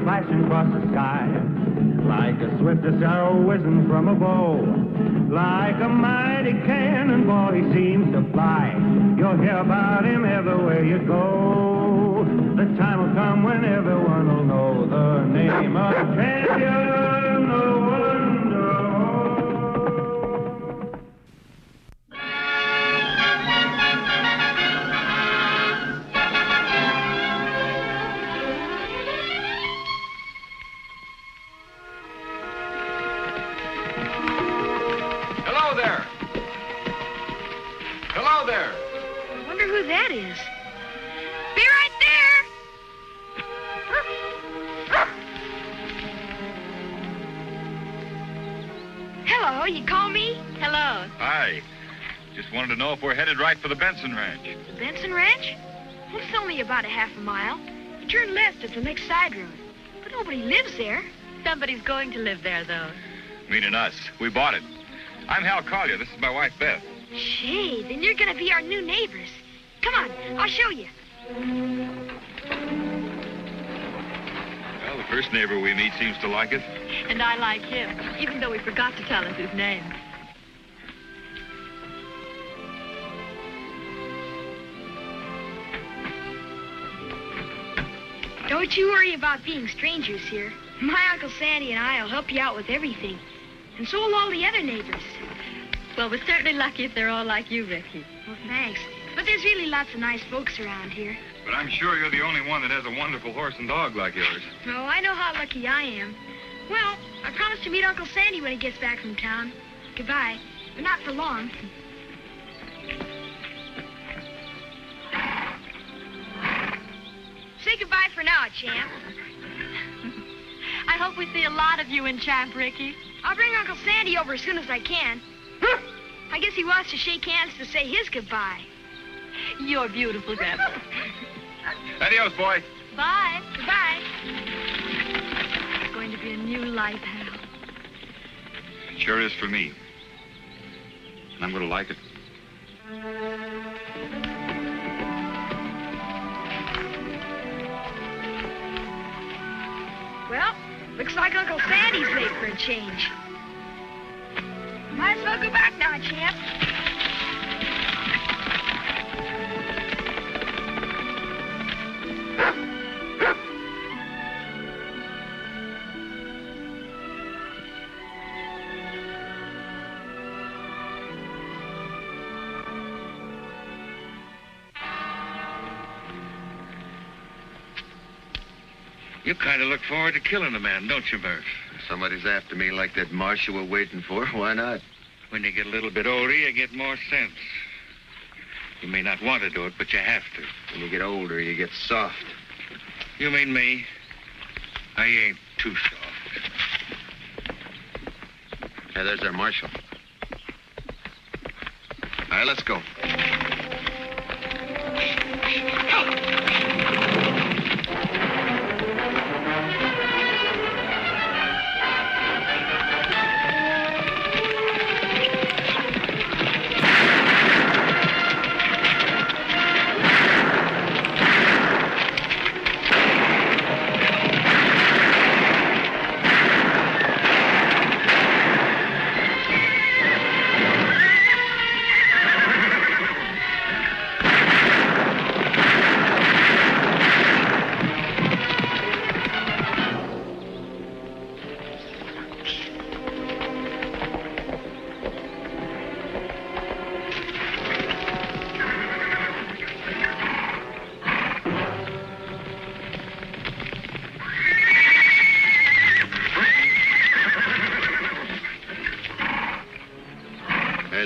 flashing across the sky, like a swiftest arrow whizzing from a bow, like a mighty cannonball he seems to fly. You'll hear about him everywhere you go. The time will come when everyone will know the name of champion no one knows. Hello there. Hello there. I wonder who that is. Be right there. Hello, you call me? Hello. Hi. Just wanted to know if we're headed right for the Benson Ranch. The Benson Ranch? Well, it's only about a half a mile. You turn left at the next side road. But nobody lives there. Somebody's going to live there, though. Meaning us. We bought it. I'm Hal Collier. This is my wife, Beth. Say, then you're gonna be our new neighbors. Come on, I'll show you. Well, the first neighbor we meet seems to like it. And I like him, even though we forgot to tell us his name. Don't you worry about being strangers here. My Uncle Sandy and I will help you out with everything. And so will all the other neighbors. Well, we're certainly lucky if they're all like you, Ricky. Well, thanks. But there's really lots of nice folks around here. But I'm sure you're the only one that has a wonderful horse and dog like yours. Oh, I know how lucky I am. Well, I promise to meet Uncle Sandy when he gets back from town. Goodbye. But not for long. Say goodbye for now, champ. I hope we see a lot of you in Champ, Ricky. I'll bring Uncle Sandy over as soon as I can. I guess he wants to shake hands to say his goodbye. You're beautiful, Deb. Adios, boy. Bye. Goodbye. It's going to be a new life, Hal. It sure is for me. And I'm going to like it. Well, looks like Uncle Sandy's late for a change. Might as well go back now, champ. You kind of look forward to killing a man, don't you, Murph? If somebody's after me like that marshal we're waiting for, why not? When you get a little bit older, you get more sense. You may not want to do it, but you have to. When you get older, you get soft. You mean me? I ain't too soft. Hey, there's our marshal. All right, let's go.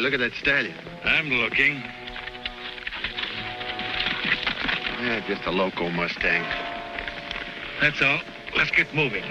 Look at that stallion. I'm looking. Yeah, just a loco Mustang. That's all. Let's get moving.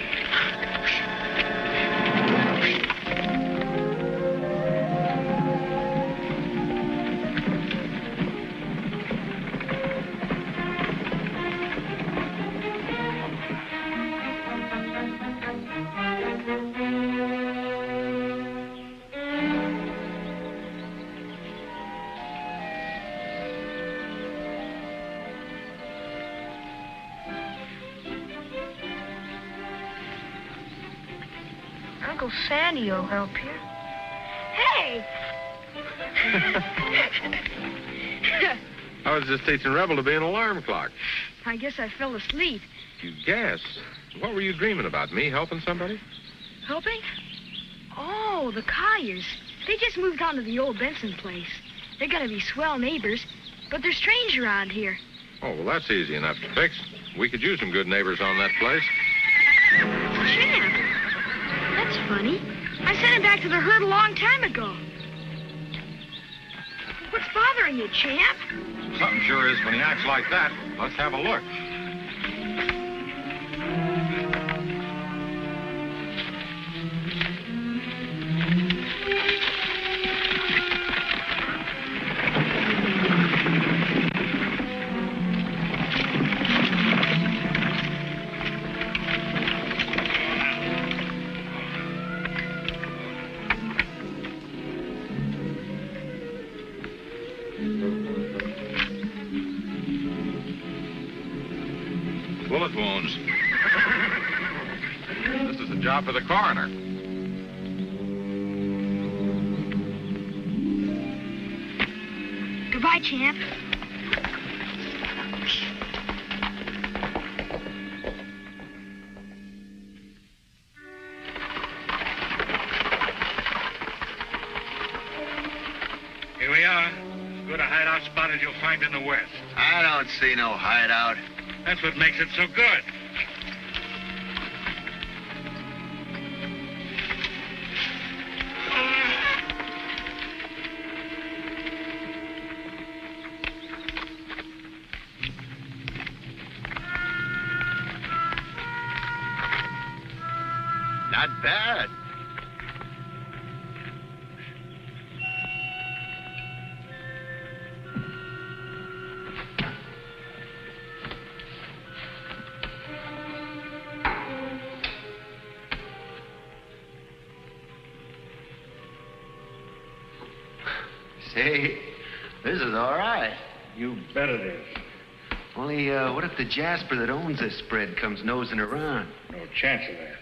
Uncle Sandy will help you. Hey! I was just teaching Rebel to be an alarm clock. I guess I fell asleep. You guess? What were you dreaming about? Me helping somebody? Helping? Oh, the Colliers. They just moved on to the old Benson place. They're gonna be swell neighbors, but they're strange around here. Oh, well, that's easy enough to fix. We could use some good neighbors on that place. Champ. That's funny. I sent him back to the herd a long time ago. What's bothering you, Champ? Something sure is when he acts like that. Let's have a look. Bullet wounds. This is a job for the coroner. Goodbye, Champ. Here we are. As good a hideout spot as you'll find in the West. I don't see no hideout. That's what makes it so good. Not bad. Say, this is all right. You bet it is. Only, what if the Jasper that owns this spread comes nosing around? No chance of that.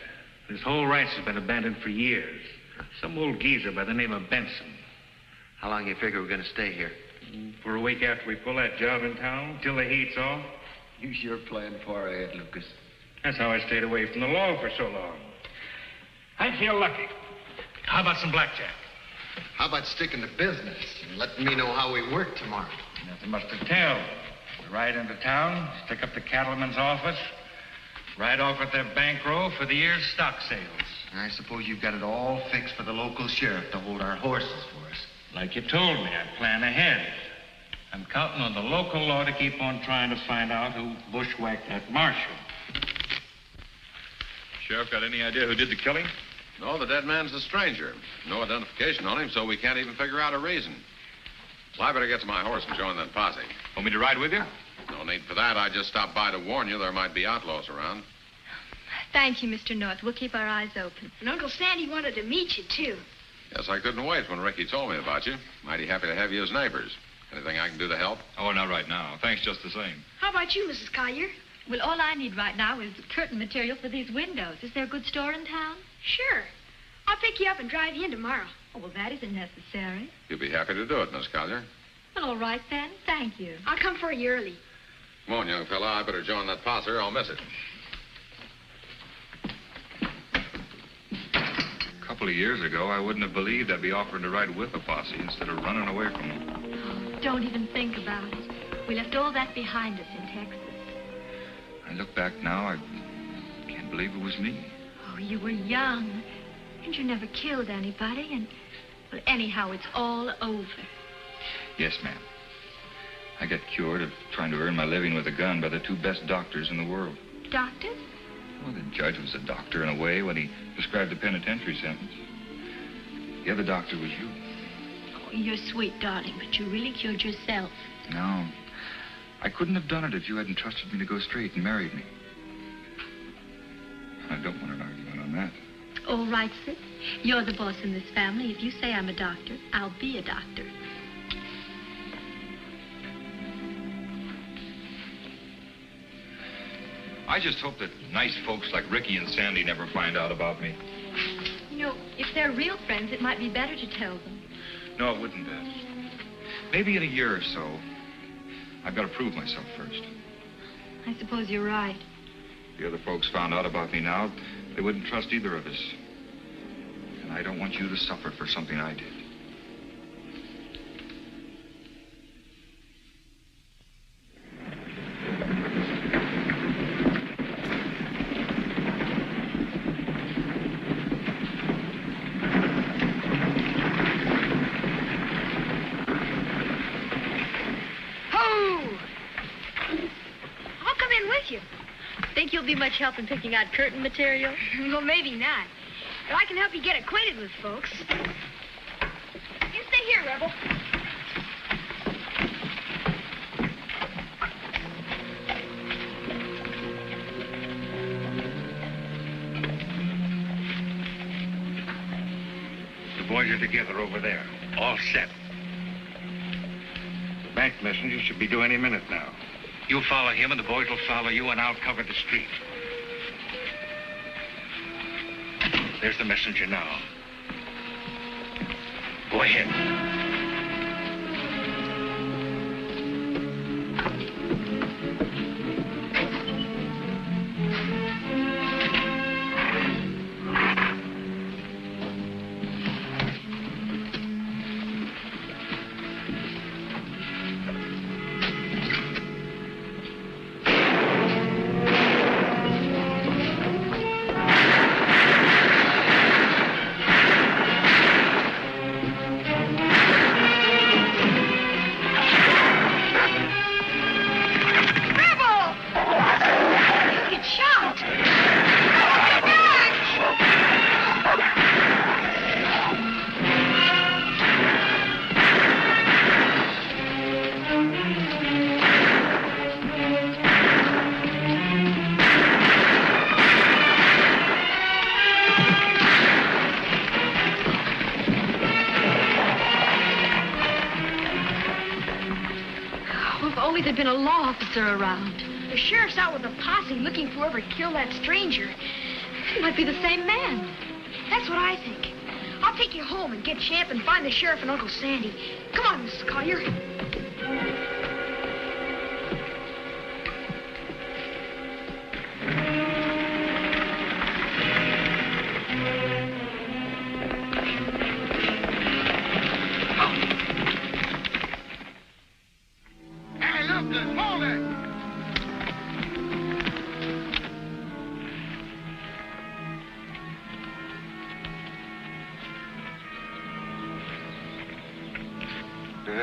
This whole ranch has been abandoned for years. Some old geezer by the name of Benson. How long you figure we're gonna stay here? For a week after we pull that job in town, till the heat's off. You sure plan far ahead, Lucas. That's how I stayed away from the law for so long. I feel lucky. How about some blackjack? How about sticking to business and letting me know how we work tomorrow? Nothing much to tell. We ride into town, stick up the cattleman's office, ride off with their bankroll for the year's stock sales. I suppose you've got it all fixed for the local sheriff to hold our horses for us. Like you told me, I plan ahead. I'm counting on the local law to keep on trying to find out who bushwhacked that marshal. Sheriff got any idea who did the killing? No, the dead man's a stranger. No identification on him, so we can't even figure out a reason. Well, I better get to my horse and join that posse. Want me to ride with you? No need for that. I just stopped by to warn you there might be outlaws around. Thank you, Mr. North. We'll keep our eyes open. And Uncle Sandy wanted to meet you, too. Yes, I couldn't wait when Ricky told me about you. Mighty happy to have you as neighbors. Anything I can do to help? Oh, not right now. Thanks just the same. How about you, Mrs. Collier? Well, all I need right now is curtain material for these windows. Is there a good store in town? Sure. I'll pick you up and drive you in tomorrow. Oh, well, that isn't necessary. You'll be happy to do it, Miss Collier. Well, all right, then. Thank you. I'll come for you early. Come on, young fella. I better join that posse or I'll miss it. A couple of years ago, I wouldn't have believed I'd be offering to ride with a posse instead of running away from them. Don't even think about it. We left all that behind us in Texas. I look back now, I can't believe it was me. Oh, you were young, and you never killed anybody, and, well, anyhow, it's all over. Yes, ma'am. I got cured of trying to earn my living with a gun by the two best doctors in the world. Doctors? Well, the judge was a doctor in a way when he prescribed a penitentiary sentence. The other doctor was you. Oh, you're sweet, darling, but you really cured yourself. No. I couldn't have done it if you hadn't trusted me to go straight and married me. I don't want an argument on that. All right, Sid. You're the boss in this family. If you say I'm a doctor, I'll be a doctor. I just hope that nice folks like Ricky and Sandy never find out about me. You know, they're real friends, it might be better to tell them. No, it wouldn't, Beth. Maybe in a year or so. I've got to prove myself first. I suppose you're right. If the other folks found out about me now, they wouldn't trust either of us. And I don't want you to suffer for something I did. You'll be much help in picking out curtain material? Well, maybe not. But I can help you get acquainted with folks. You stay here, Rebel. The boys are together over there, all set. The bank messenger should be due any minute now. You follow him, and the boys will follow you, and I'll cover the street. There's the messenger now. Go ahead. There'd been a law officer around. The sheriff's out with a posse looking for whoever killed that stranger. It might be the same man. That's what I think. I'll take you home and get Champ and find the sheriff and Uncle Sandy. Come on, Mrs. Collier.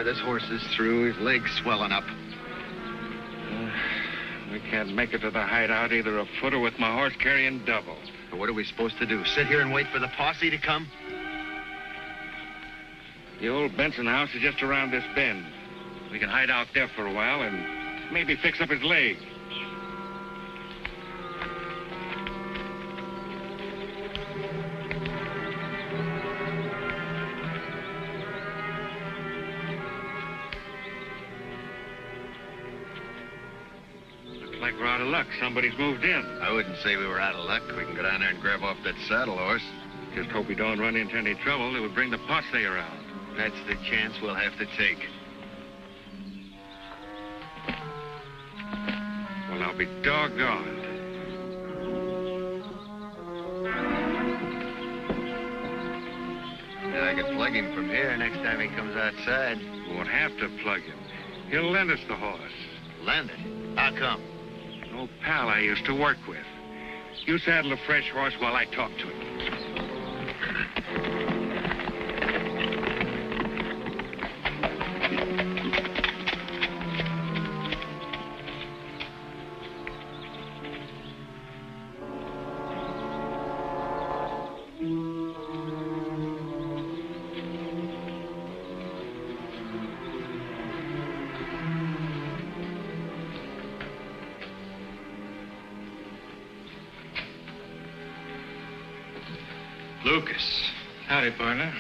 This horse is through. His leg's swelling up. We can't make it to the hideout either afoot or with my horse carrying double. But what are we supposed to do? Sit here and wait for the posse to come? The old Benson house is just around this bend. We can hide out there for a while and maybe fix up his leg. Like we're out of luck. Somebody's moved in. I wouldn't say we were out of luck. We can go down there and grab off that saddle horse. Just hope we don't run into any trouble that would bring the posse around. That's the chance we'll have to take. Well, I'll be doggone. Yeah, I could plug him from here next time he comes outside. We won't have to plug him. He'll lend us the horse. Lend it? How come? An old pal I used to work with. You saddle a fresh horse while I talk to him. Lucas. Howdy, partner.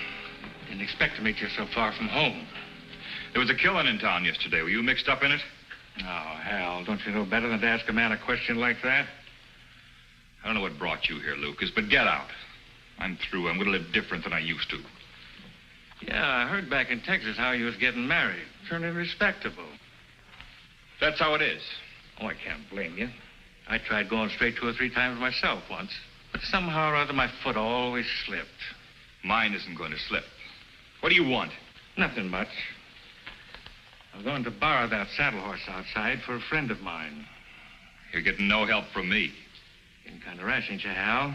Didn't expect to meet you so far from home. There was a killing in town yesterday. Were you mixed up in it? Oh, Hal, don't you know better than to ask a man a question like that? I don't know what brought you here, Lucas, but get out. I'm through. I'm going to live different than I used to. Yeah, I heard back in Texas how you was getting married. Turning respectable. That's how it is. Oh, I can't blame you. I tried going straight 2 or 3 times myself once. But somehow or other, my foot always slipped. Mine isn't going to slip. What do you want? Nothing much. I'm going to borrow that saddle horse outside for a friend of mine. You're getting no help from me. Getting kind of rash, ain't you, Hal?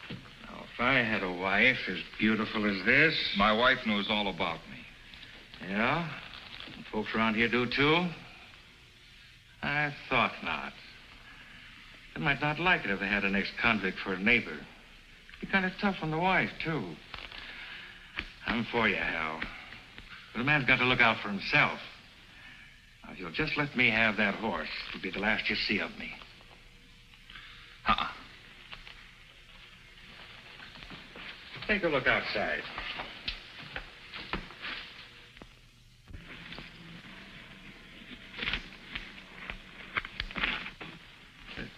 Now, if I had a wife as beautiful as this... My wife knows all about me. Yeah? And folks around here do, too? I thought not. They might not like it if they had an ex-convict for a neighbor. Be kind of tough on the wife, too. I'm for you, Hal. But a man's got to look out for himself. Now, if you'll just let me have that horse, it'll be the last you see of me. Take a look outside.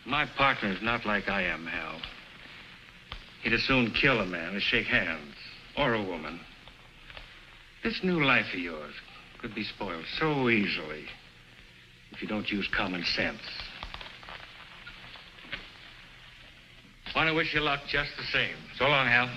My partner's not like I am, Hal. He'd as soon kill a man as shake hands, or a woman. This new life of yours could be spoiled so easily if you don't use common sense. Want to wish you luck just the same. So long, Hal.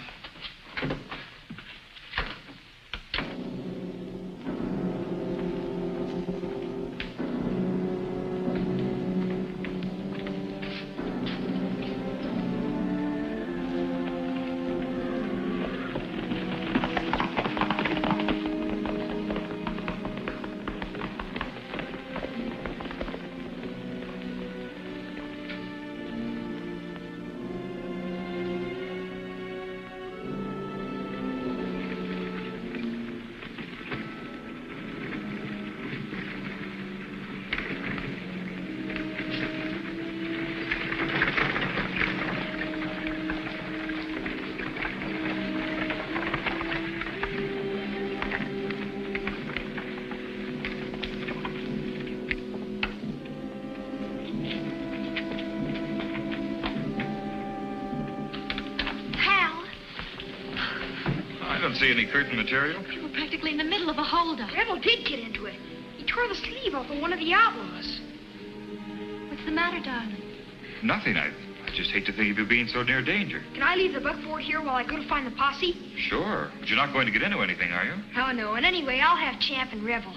See any curtain material? We were practically in the middle of a holdup. Rebel did get into it. He tore the sleeve off of one of the outlaws. What's the matter, darling? Nothing. I just hate to think of you being so near danger. Can I leave the buckboard here while I go to find the posse? Sure. But you're not going to get into anything, are you? Oh, no. And anyway, I'll have Champ and Rebel.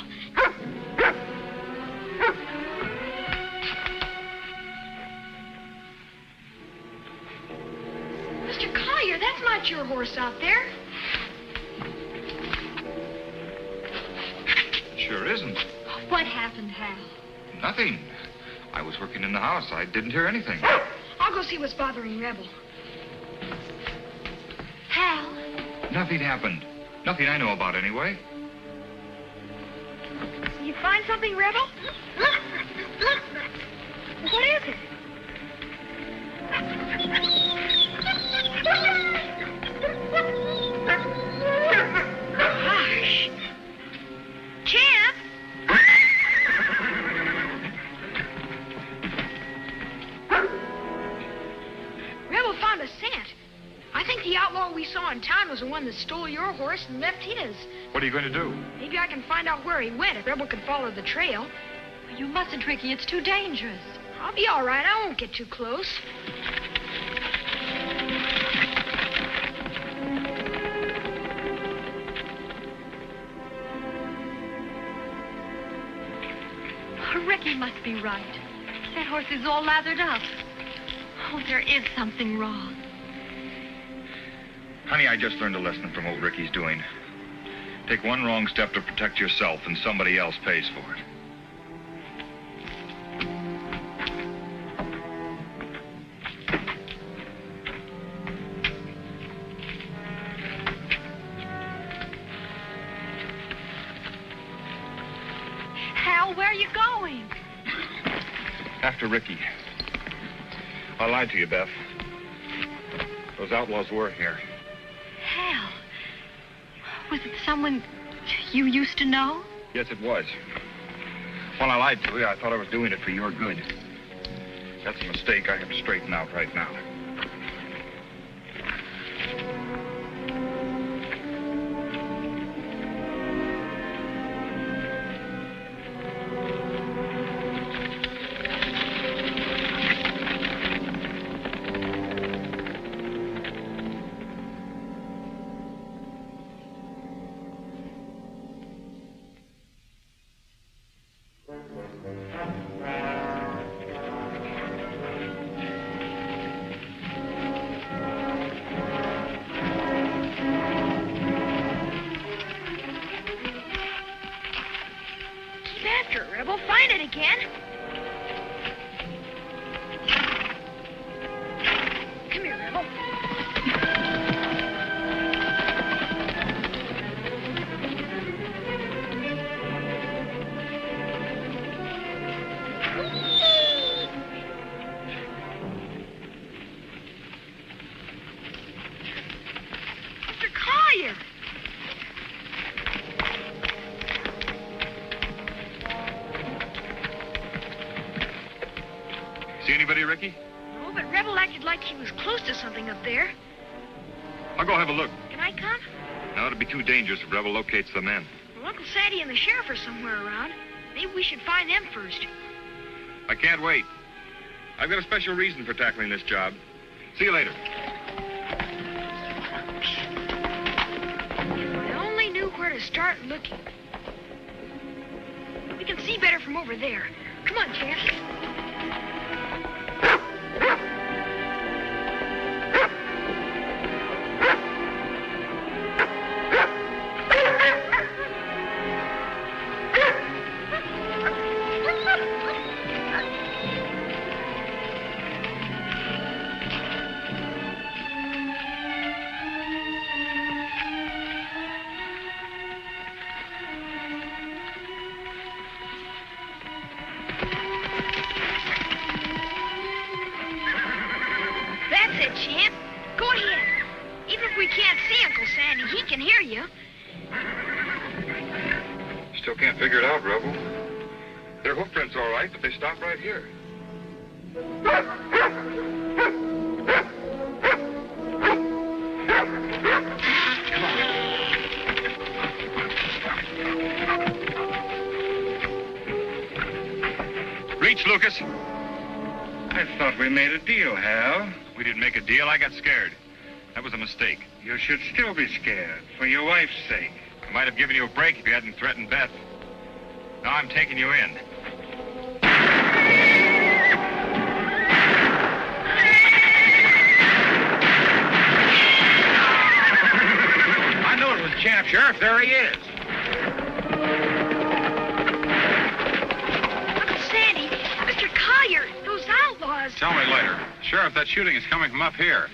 Mr. Collier, that's not your horse out there. Sure isn't. What happened, Hal? Nothing. I was working in the house. I didn't hear anything. I'll go see what's bothering Rebel. Hal? Nothing happened. Nothing I know about, anyway. You find something, Rebel? What is it? Gosh. Champ? Rebel found a scent. I think the outlaw we saw in town was the one that stole your horse and left his. What are you going to do? Maybe I can find out where he went if Rebel can follow the trail. You mustn't, Ricky. It's too dangerous. I'll be all right. I won't get too close. Ricky must be right. That horse is all lathered up. Oh, there is something wrong. Honey, I just learned a lesson from what Ricky's doing. Take one wrong step to protect yourself, and somebody else pays for it. Hal, where are you going? After Ricky. I lied to you, Beth. Those outlaws were here. Hal. Was it someone you used to know? Yes, it was. When I lied to you, I thought I was doing it for your good. That's a mistake I have to straighten out right now. Ken. Come here, Rebel. Mr. Collier. See anybody, Ricky? No, but Rebel acted like he was close to something up there. I'll go have a look. Can I come? Now, it'll be too dangerous if Rebel locates the men. Well, Uncle Sandy and the sheriff are somewhere around. Maybe we should find them first. I can't wait. I've got a special reason for tackling this job. See you later. If I only knew where to start looking. We can see better from over there. Come on, Champ. That's it, Champ. Go ahead. Even if we can't see Uncle Sandy, he can hear you. Still can't figure it out, Rebel. Their hoof prints all right, but they stop right here. Reach, Lucas. I thought we made a deal, Hal. We didn't make a deal. I got scared. That was a mistake. You should still be scared, for your wife's sake. I might have given you a break if you hadn't threatened Beth. Now I'm taking you in. I know it was Champ, Sheriff. There he is. Uncle Sandy, Mr. Collier, those outlaws. Tell me later. Sheriff, that shooting is coming from up here.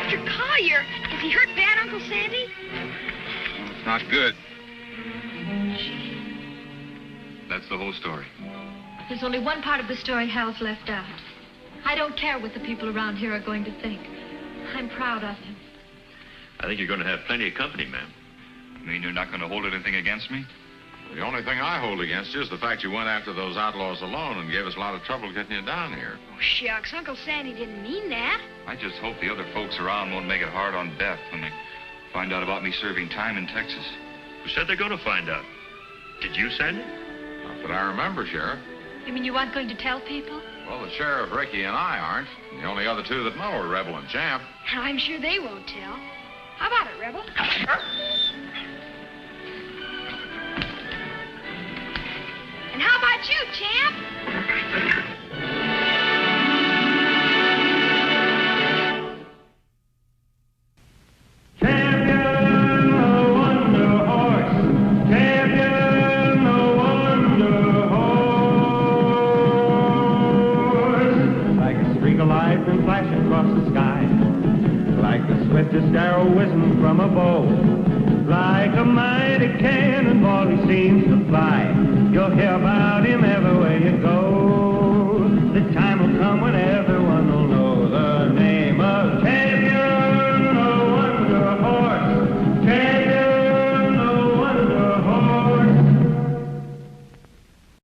Mr. Collier, is he hurt bad, Uncle Sandy? Not good. That's the whole story. There's only one part of the story Hal's left out. I don't care what the people around here are going to think. I'm proud of him. I think you're going to have plenty of company, ma'am. You mean you're not going to hold anything against me? The only thing I hold against you is the fact you went after those outlaws alone and gave us a lot of trouble getting you down here. Oh, shucks, Uncle Sandy didn't mean that. I just hope the other folks around won't make it hard on Beth when they find out about me serving time in Texas. Who said they're going to find out? Did you, Sandy? Not that I remember, Sheriff. You mean you aren't going to tell people? Well, the Sheriff, Ricky, and I aren't. And the only other two that know are Rebel and Champ. I'm sure they won't tell. How about it, Rebel? And how about you, Champ? Champion, the Wonder Horse. Champion, the Wonder Horse. Like a streak of lightning flashing across the sky. Like the swiftest arrow whizzing from a bow. Like a mighty cannonball he seems to fly. You'll hear about him everywhere you go. The time will come when